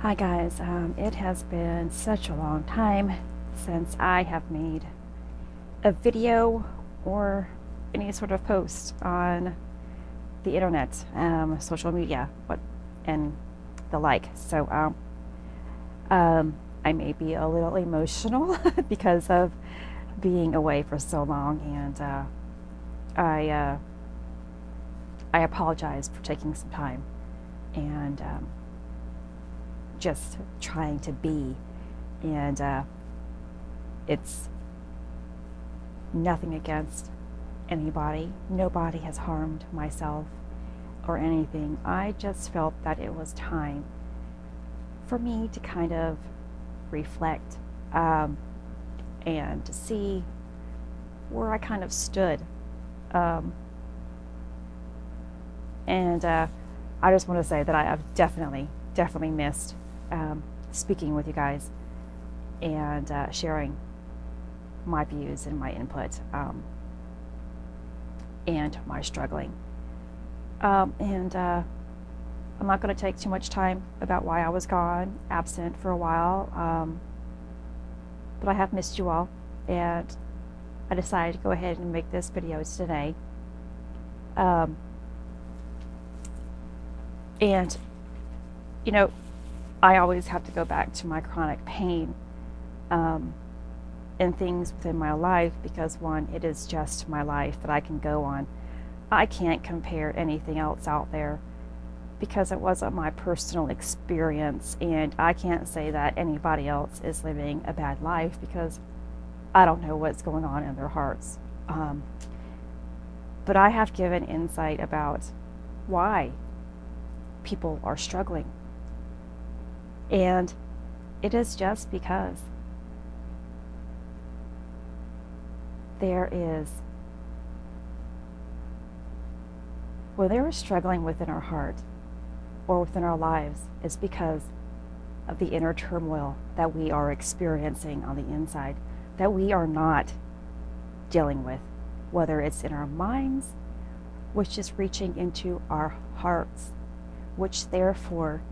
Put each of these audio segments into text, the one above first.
Hi guys, it has been such a long time since I have made a video or any sort of post on the internet, social media, and the like. So I may be a little emotional because of being away for so long, and I uh, I apologize for taking some time and just trying to be, and it's nothing against anybody. Nobody has harmed myself or anything. I just felt that it was time for me to kind of reflect and to see where I kind of stood. And I just want to say that I have definitely missed speaking with you guys and sharing my views and my input and my struggling. And I'm not going to take too much time about why I was gone, absent for a while, but I have missed you all, and I decided to go ahead and make this video today. And, you know, I always have to go back to my chronic pain and things within my life because, one, it is just my life that I can go on. I can't compare anything else out there because it wasn't my personal experience, and I can't say that anybody else is living a bad life because I don't know what's going on in their hearts. But I have given insight about why people are struggling. And it is just because there is, when they are struggling within our heart or within our lives, is because of the inner turmoil that we are experiencing on the inside, that we are not dealing with, whether it's in our minds, which is reaching into our hearts, which therefore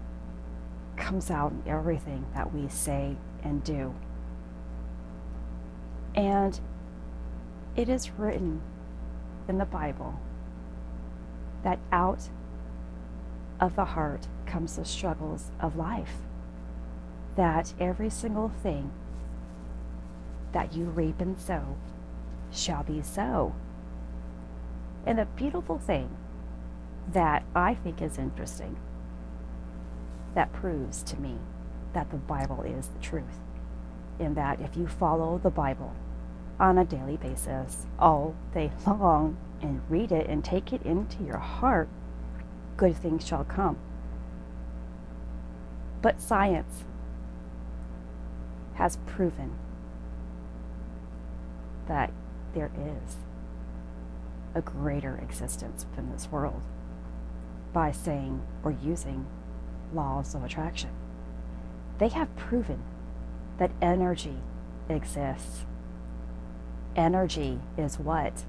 comes out in everything that we say and do. And it is written in the Bible that out of the heart comes the struggles of life, that every single thing that you reap and sow shall be so. And the beautiful thing that I think is interesting, that proves to me that the Bible is the truth, in that if you follow the Bible on a daily basis, all day long, and read it and take it into your heart, good things shall come. But science has proven that there is a greater existence within this world by saying or using laws of attraction. They have proven that energy exists. Energy is what?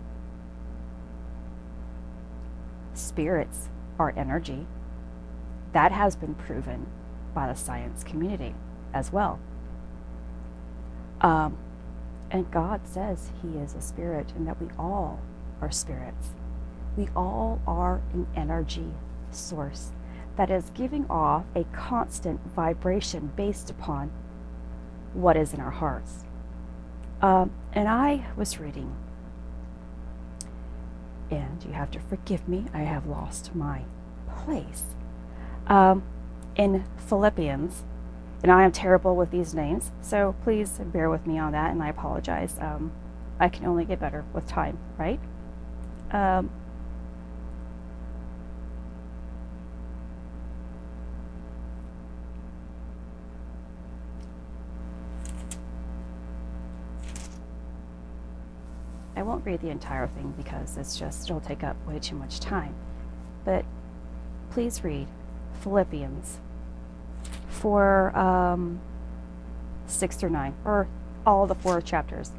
Spirits are energy. That has been proven by the science community as well. And God says He is a spirit and that we all are spirits. We all are an energy source that is giving off a constant vibration based upon what is in our hearts. And I was reading, and you have to forgive me, I have lost my place, in Philippians, and I am terrible with these names, so please bear with me on that, and I apologize. I can only get better with time, right? I won't read the entire thing because it'll take up way too much time. But please read Philippians 4, 6 through 9, or all the 4 chapters.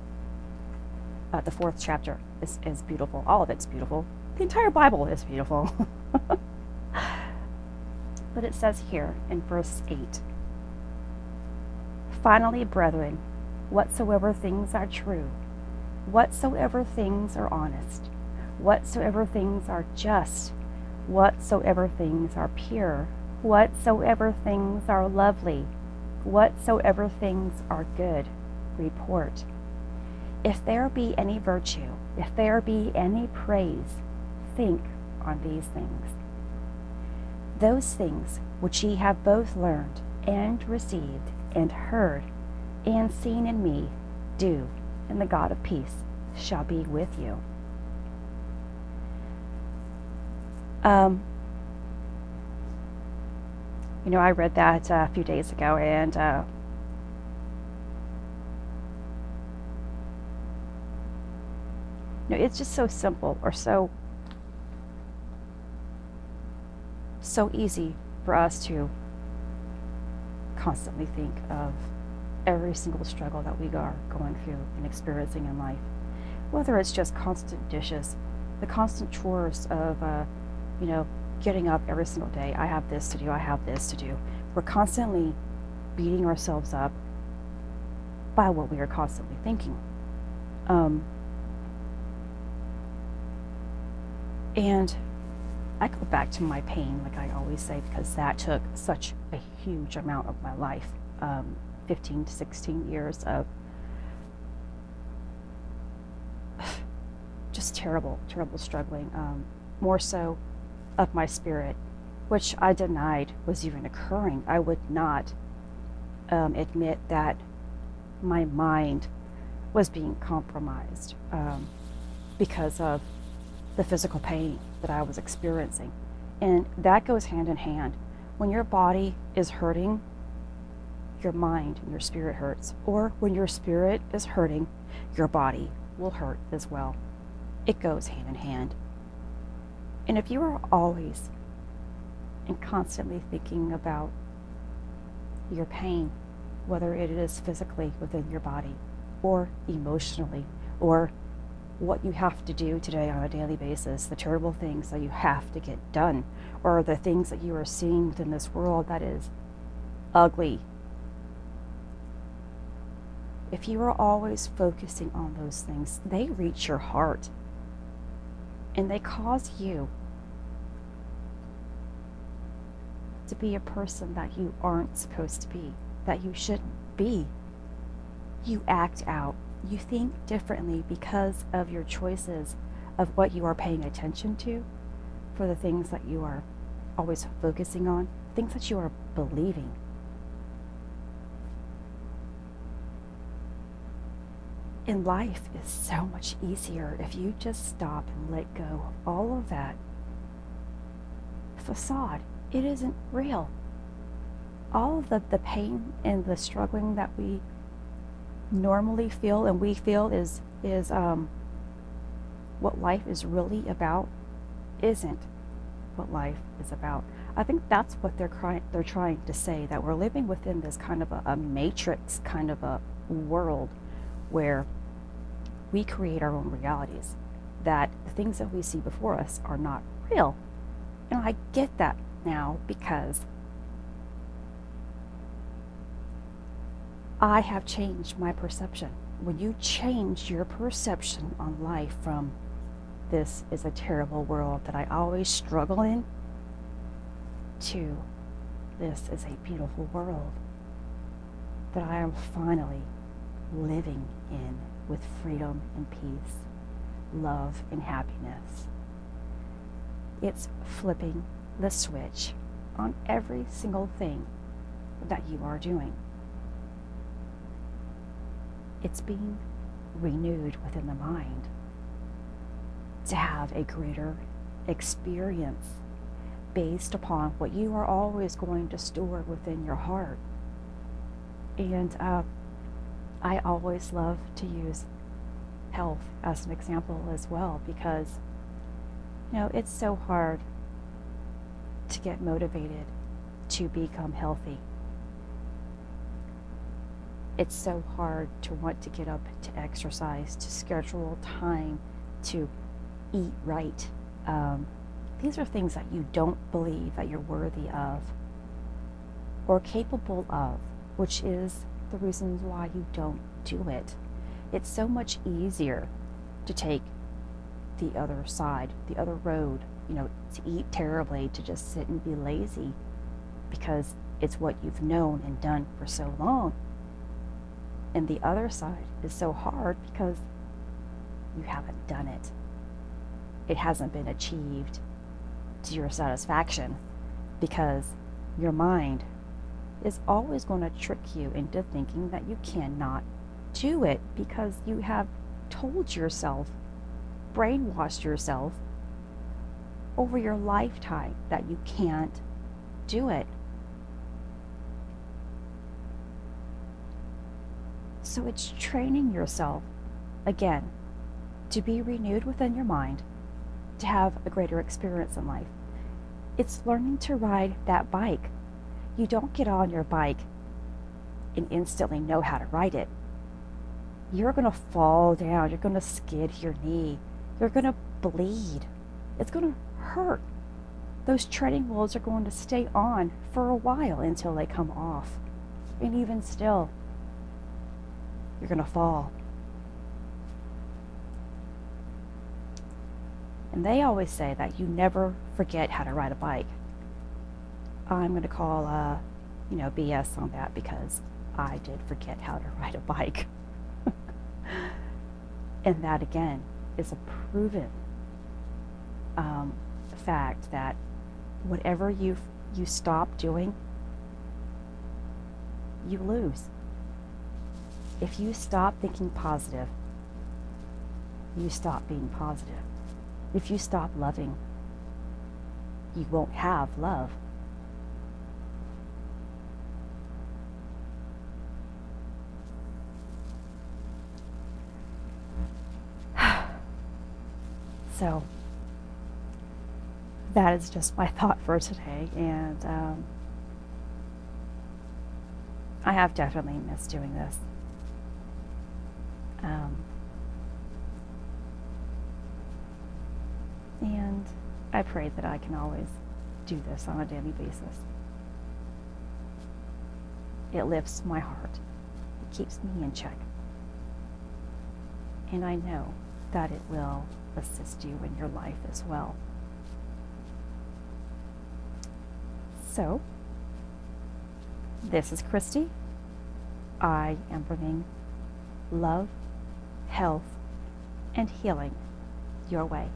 The 4th chapter is beautiful. All of it's beautiful. The entire Bible is beautiful. But it says here in verse 8, Finally, brethren, whatsoever things are true, whatsoever things are honest, whatsoever things are just, whatsoever things are pure, whatsoever things are lovely, whatsoever things are good report. If there be any virtue, if there be any praise, think on these things. Those things which ye have both learned and received and heard and seen in me, do, and the God of peace shall be with you. I read that a few days ago, and it's just so simple, or so easy for us to constantly think of every single struggle that we are going through and experiencing in life. Whether it's just constant dishes, the constant chores of, getting up every single day. I have this to do, I have this to do. We're constantly beating ourselves up by what we are constantly thinking. And I go back to my pain, like I always say, because that took such a huge amount of my life, 15 to 16 years of just terrible struggling, more so of my spirit, which I denied was even occurring. I would not admit that my mind was being compromised because of the physical pain that I was experiencing. And that goes hand in hand. When your body is hurting, your mind and your spirit hurts. Or when your spirit is hurting, your body will hurt as well. It goes hand in hand. And if you are always and constantly thinking about your pain, whether it is physically within your body or emotionally, or what you have to do today on a daily basis, the terrible things that you have to get done, or the things that you are seeing within this world that is ugly. If you are always focusing on those things, they reach your heart and they cause you to be a person that you aren't supposed to be, that you shouldn't be. You act out. You think differently because of your choices of what you are paying attention to, for the things that you are always focusing on, things that you are believing. And life is so much easier if you just stop and let go of all of that facade. It isn't real. All of the pain and the struggling that we normally feel and we feel is what life is really about isn't what life is about. I think that's what they're trying to say, that we're living within this kind of a matrix kind of a world where we create our own realities, that the things that we see before us are not real. And I get that now, because I have changed my perception. When you change your perception on life from this is a terrible world that I always struggle in, to this is a beautiful world that I am finally living in with freedom and peace, love and happiness. It's flipping the switch on every single thing that you are doing. It's being renewed within the mind to have a greater experience based upon what you are always going to store within your heart. And I always love to use health as an example as well, because it's so hard to get motivated to become healthy. It's so hard to want to get up, to exercise, to schedule time, to eat right. These are things that you don't believe that you're worthy of or capable of, which is the reasons why you don't do it. It's so much easier to take the other side, the other road, to eat terribly, to just sit and be lazy, because it's what you've known and done for so long. And the other side is so hard because you haven't done it. It hasn't been achieved to your satisfaction, because your mind is always going to trick you into thinking that you cannot do it, because you have told yourself, brainwashed yourself over your lifetime that you can't do it. So it's training yourself, again, to be renewed within your mind, to have a greater experience in life. It's learning to ride that bike. You don't get on your bike and instantly know how to ride it. You're going to fall down. You're going to skid your knee. You're going to bleed. It's going to hurt. Those training wheels are going to stay on for a while until they come off. And even still, you're going to fall. And they always say that you never forget how to ride a bike. I'm going to call, BS on that, because I did forget how to ride a bike. And that, again, is a proven fact that whatever you stop doing, you lose. If you stop thinking positive, you stop being positive. If you stop loving, you won't have love. So that is just my thought for today, and I have definitely missed doing this. And I pray that I can always do this on a daily basis. It lifts my heart. It keeps me in check. And I know that it will assist you in your life as well. So, this is Christy. I am bringing love, health, and healing your way.